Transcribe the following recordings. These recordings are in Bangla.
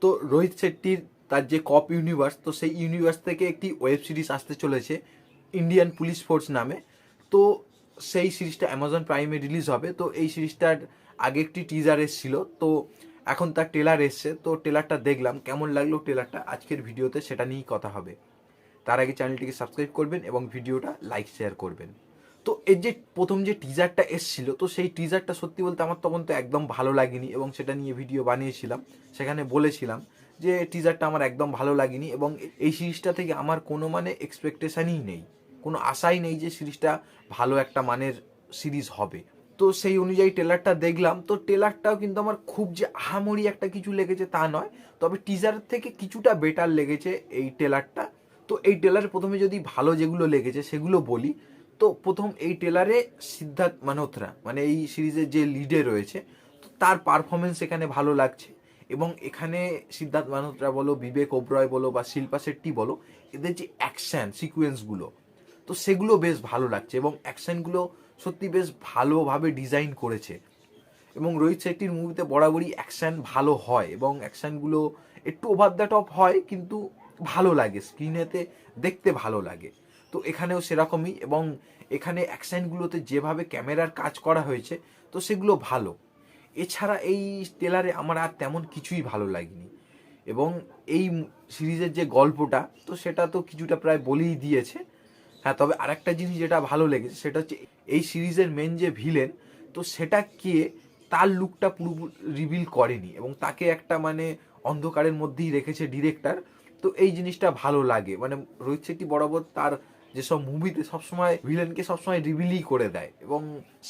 তো রোহিত শেট্টির তার যে কপ ইউনিভার্স, তো সেই ইউনিভার্স থেকে একটি ওয়েব সিরিজ আসতে চলেছে ইন্ডিয়ান পুলিশ ফোর্স নামে। তো সেই সিরিজটা অ্যামাজন প্রাইমে রিলিজ হবে। তো এই সিরিজটার আগে একটি টিজার এসেছিল, তো এখন তার ট্রেলার এসছে। তো ট্রেলারটা দেখলাম, কেমন লাগলো ট্রেলারটা আজকের ভিডিওতে সেটা নিয়েই কথা হবে। তার আগে চ্যানেলটিকে সাবস্ক্রাইব করবেন এবং ভিডিওটা লাইক শেয়ার করবেন। তো এর যে প্রথম যে টিজারটা এসছিল, তো সেই টিজারটা সত্যি বলতে আমার তখন তো একদম ভালো লাগেনি এবং সেটা নিয়ে ভিডিও বানিয়েছিলাম। সেখানে বলেছিলাম যে টিজারটা আমার একদম ভালো লাগেনি এবং এই সিরিজটা থেকে আমার কোনো মানে এক্সপেকটেশানই নেই, কোনো আশাই নেই যে সিরিজটা ভালো একটা মানের সিরিজ হবে। তো সেই অনুযায়ী ট্রেলারটা দেখলাম। তো ট্রেলারটাও কিন্তু আমার খুব যে আহামরি একটা কিছু লেগেছে তা নয়, তবে টিজার থেকে কিছুটা বেটার লেগেছে এই ট্রেলারটা। তো এই ট্রেলারে প্রথমে যদি ভালো যেগুলো লেগেছে সেগুলো বলি, তো প্রথম এই ট্রেলারে সিদ্ধার্থ মালহোত্রা মানে এই সিরিজের যে লিডে রয়েছে, তো তার পারফরমেন্স এখানে ভালো লাগছে। এবং এখানে সিদ্ধার্থ মালহোত্রা বলো, বিবেক ওবরয় বলো বা শিল্পা শেট্টি বলো, এদের যে অ্যাকশন সিকুয়েন্সগুলো, তো সেগুলো বেশ ভালো লাগছে এবং অ্যাকশনগুলো সত্যি বেশ ভালোভাবে ডিজাইন করেছে। এবং রোহিত শেট্টির মুভিতে বরাবরই অ্যাকশন ভালো হয় এবং অ্যাকশনগুলো একটু ওভার দ্য টপ হয়, কিন্তু ভালো লাগে, স্ক্রিনেতে দেখতে ভালো লাগে। তো এখানেও সেরকমই, এবং এখানে অ্যাকশনগুলোতে যেভাবে ক্যামেরার কাজ করা হয়েছে, তো সেগুলো ভালো। এছাড়া এই ট্রেলারে আমার আর তেমন কিছুই ভালো লাগেনি। এবং এই সিরিজের যে গল্পটা, তো সেটা তো কিছুটা প্রায় বলেই দিয়েছে। হ্যাঁ, তবে আরেকটা জিনিস যেটা ভালো লেগেছে সেটা হচ্ছে এই সিরিজের মেন যে ভিলেন, তো সেটা কে তার লুকটা পুরো রিভিল করেনি এবং তাকে একটা মানে অন্ধকারের মধ্যেই রেখেছে ডিরেক্টর। তো এই জিনিসটা ভালো লাগে, মানে রোহিত শেট্টি বরাবর তার যেসব মুভিতে সবসময় ভিলেনকে সবসময় রিভিলই করে দেয় এবং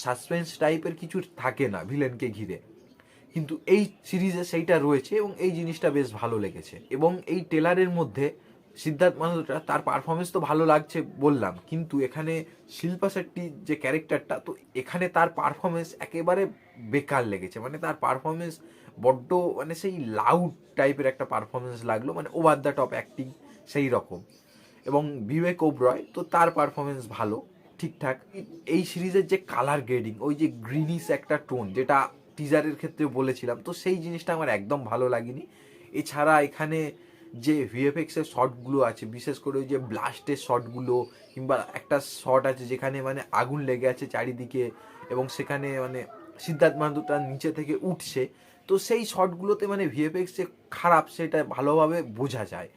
সাসপেন্স টাইপের কিছু থাকে না ভিলেনকে ঘিরে, কিন্তু এই সিরিজে সেইটা রয়েছে এবং এই জিনিসটা বেশ ভালো লেগেছে। এবং এই ট্রেলারের মধ্যে সিদ্ধার্থ মালহোত্রা তার পারফরমেন্স তো ভালো লাগছে বললাম, কিন্তু এখানে শিল্পা শেট্টির যে ক্যারেক্টারটা, তো এখানে তার পারফরমেন্স একেবারে বেকার লেগেছে। মানে তার পারফরমেন্স বড্ড মানে সেই লাউড টাইপের একটা পারফরমেন্স লাগলো, মানে ওভার দ্য টপ অ্যাক্টিং সেই রকম। এবং বিবেক ওবরয়, তো তার পারফরমেন্স ভালো, ঠিকঠাক। এই সিরিজের যে কালার গ্রেডিং, ওই যে গ্রিনিশ একটা টোন যেটা টিজারের ক্ষেত্রে বলেছিলাম, তো সেই জিনিসটা আমার একদম ভালো লাগেনি। এছাড়া এখানে যে ভিএফএক্সের শটগুলো আছে, বিশেষ করে ওই যে ব্লাস্টের শটগুলো, কিংবা একটা শট আছে যেখানে মানে আগুন লেগে আছে চারিদিকে এবং সেখানে মানে সিদ্ধার্থ মালহোত্রা নিচে থেকে উঠছে, তো সেই শটগুলোতে মানে ভিএফএক্স যে খারাপ সেটা ভালোভাবে বোঝা যায়।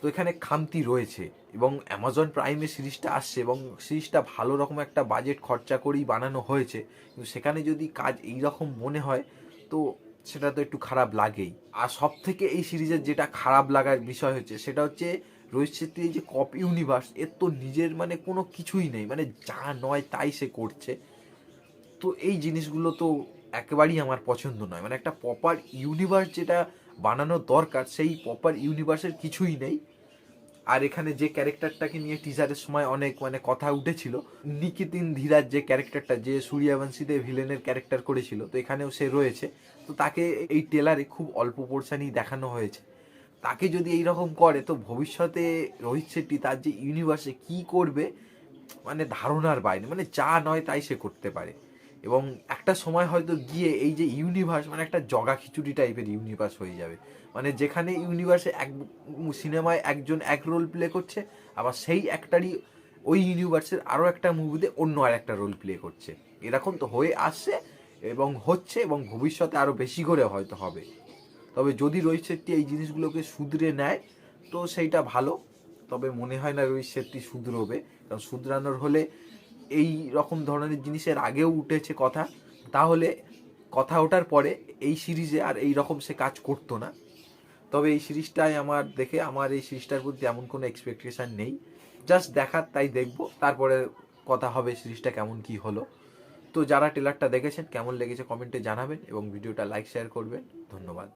তো এখানে খামতি রয়েছে। এবং অ্যামাজন প্রাইমে সিরিজটা আসছে এবং সিরিজটা ভালো রকম একটা বাজেট খরচা করেই বানানো হয়েছে, কিন্তু সেখানে যদি কাজ এই রকম মনে হয়, তো সেটা তো একটু খারাপ লাগেই। আর সব থেকে এই সিরিজের যেটা খারাপ লাগার বিষয় হচ্ছে সেটা হচ্ছে রোহিত শেট্টির যে কপ ইউনিভার্স, এর তো নিজের মানে কোনো কিছুই নেই, মানে যা নয় তাই সে করছে। তো এই জিনিসগুলো তো একেবারেই আমার পছন্দ নয়। মানে একটা প্রপার ইউনিভার্স যেটা বানানো দরকার, সেই প্রপার ইউনিভার্সের কিছুই নেই। আর এখানে যে ক্যারেক্টারটাকে নিয়ে টিজারের সময় অনেক মানে কথা উঠেছিল, নিকিতিন ধীরাজ যে ক্যারেক্টারটা, যে সূর্যবংশীতে ভিলেনের ক্যারেক্টার করেছিল, তো এখানেও সে রয়েছে। তো তাকে এই ট্রেলারে খুব অল্প পোর্শনই দেখানো হয়েছে। তাকে যদি এইরকম করে, তো ভবিষ্যতে রোহিত শেট্টি তার যে ইউনিভার্সে কি করবে মানে ধারণার বাইরে, মানে যা নয় তাই সে করতে পারে। এবং একটা সময় হয়তো গিয়ে এই যে ইউনিভার্স মানে একটা জগা খিচুড়ি টাইপের ইউনিভার্স হয়ে যাবে, মানে যেখানে ইউনিভার্সে এক সিনেমায় একজন এক রোল প্লে করছে, আবার সেই একটারই ওই ইউনিভার্সের আরও একটা মুভিতে অন্য আর একটা রোল প্লে করছে। এরকম তো হয়ে আসছে এবং হচ্ছে, এবং ভবিষ্যতে আরও বেশি করে হয়তো হবে। তবে যদি রোহিত শেট্টি এই জিনিসগুলোকে শুধরে নেয়, তো সেইটা ভালো। তবে মনে হয় না রোহিত শেট্টি শুধরোবে, কারণ শুধরানোর হলে এই রকম ধরনের জিনিসের আগেও উঠেছে কথা, তাহলে কথা ওঠার পরে এই সিরিজে আর এই রকম সে কাজ করতো না। তবে এই সিরিজটাই আমার দেখে, আমার এই সিরিজটার প্রতি এমন কোনো এক্সপেকটেশান নেই। জাস্ট দেখার তাই দেখবো, তারপরে কথা হবে সিরিজটা কেমন কি হলো। তো যারা ট্রেলারটা দেখেছেন কেমন লেগেছে কমেন্টে জানাবেন এবং ভিডিওটা লাইক শেয়ার করবেন। ধন্যবাদ।